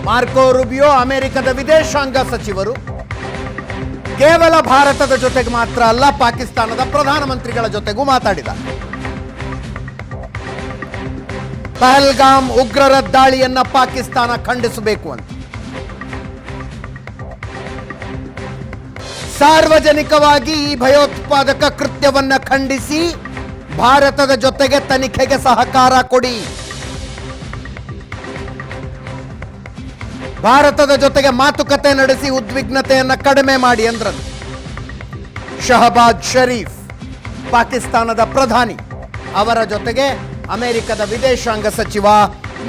Marco Rubio ಅಮೆರಿಕದ ವಿದೇಶಾಂಗ ಸಚಿವರು ಕೇವಲ ಭಾರತದ ಜೊತೆಗೆ ಮಾತ್ರ ಅಲ್ಲ, ಪಾಕಿಸ್ತಾನದ ಪ್ರಧಾನಮಂತ್ರಿಗಳ ಜೊತೆಗೂ ಮಾತಾಡಿದ. ಪಹಲ್ಗಾಮ್ ಉಗ್ರರ ದಾಳಿಯನ್ನ ಪಾಕಿಸ್ತಾನ ಖಂಡಿಸಬೇಕು ಅಂತ ಸಾರ್ವಜನಿಕವಾಗಿ ಈ ಭಯೋತ್ಪಾದಕ ಕೃತ್ಯವನ್ನ ಖಂಡಿಸಿ ಭಾರತದ ಜೊತೆಗೆ ತನಿಖೆಗೆ ಸಹಕಾರ ಕೊಡಿ, ಭಾರತದ ಜೊತೆಗೆ ಮಾತುಕತೆ ನಡೆಸಿ ಉದ್ವಿಗ್ನತೆಯನ್ನು ಕಡಿಮೆ ಮಾಡಿ ಅಂದ್ರಂತೆ. ಶಹಬಾಜ್ ಶರೀಫ್ ಪಾಕಿಸ್ತಾನದ ಪ್ರಧಾನಿ, ಅವರ ಜೊತೆಗೆ ಅಮೆರಿಕದ ವಿದೇಶಾಂಗ ಸಚಿವ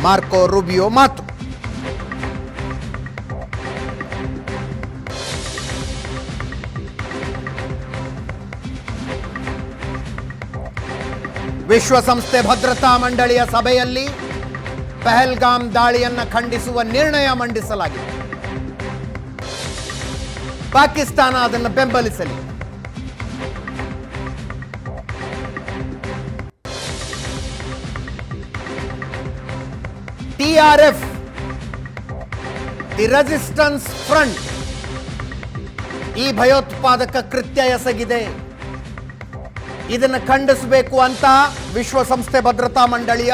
ಮಾರ್ಕೋ ರೂಬಿಯೋ ಮಾತು. ವಿಶ್ವಸಂಸ್ಥೆ ಭದ್ರತಾ ಮಂಡಳಿಯ ಸಭೆಯಲ್ಲಿ ಪಹಲ್ಗಾಮ್ ದಾಳಿಯನ್ನ ಖಂಡಿಸುವ ನಿರ್ಣಯ ಮಂಡಿಸಲಾಗಿದೆ. ಪಾಕಿಸ್ತಾನ ಅದನ್ನು ಬೆಂಬಲಿಸಲಿ. TRF, ದಿ ರೆಸಿಸ್ಟೆನ್ಸ್ ಫ್ರಂಟ್, ಈ ಭಯೋತ್ಪಾದಕ ಕೃತ್ಯ ಎಸಗಿದೆ, ಇದನ್ನು ಖಂಡಿಸಬೇಕು ಅಂತ ವಿಶ್ವಸಂಸ್ಥೆ ಭದ್ರತಾ ಮಂಡಳಿಯ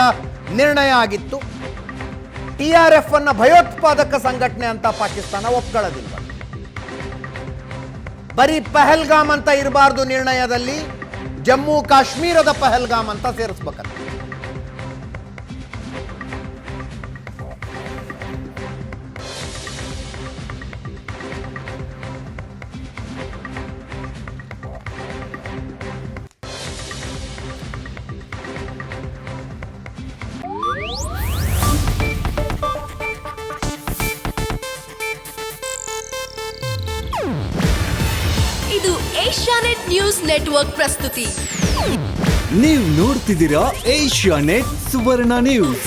ನಿರ್ಣಯ ಆಗಿತ್ತು. TRF ಅನ್ನ ಭಯೋತ್ಪಾದಕ ಸಂಘಟನೆ ಅಂತ ಪಾಕಿಸ್ತಾನ ಒಪ್ಕೊಳ್ಳೋದಿಲ್ಲ. ಬರೀ ಪಹಲ್ಗಾಮ್ ಅಂತ ಇರಬಾರ್ದು ನಿರ್ಣಯದಲ್ಲಿ, ಜಮ್ಮು ಕಾಶ್ಮೀರದ ಪಹಲ್ಗಾಮ್ ಅಂತ ಸೇರಿಸ್ಬೇಕಂತ. ಇದು ಏಷ್ಯಾನೆಟ್ ನ್ಯೂಸ್ ನೆಟ್ವರ್ಕ್ ಪ್ರಸ್ತುತಿ. ನೀವು ನೋಡ್ತಿದ್ದೀರಾ ಏಷ್ಯಾನೆಟ್ ಸುವರ್ಣ ನ್ಯೂಸ್.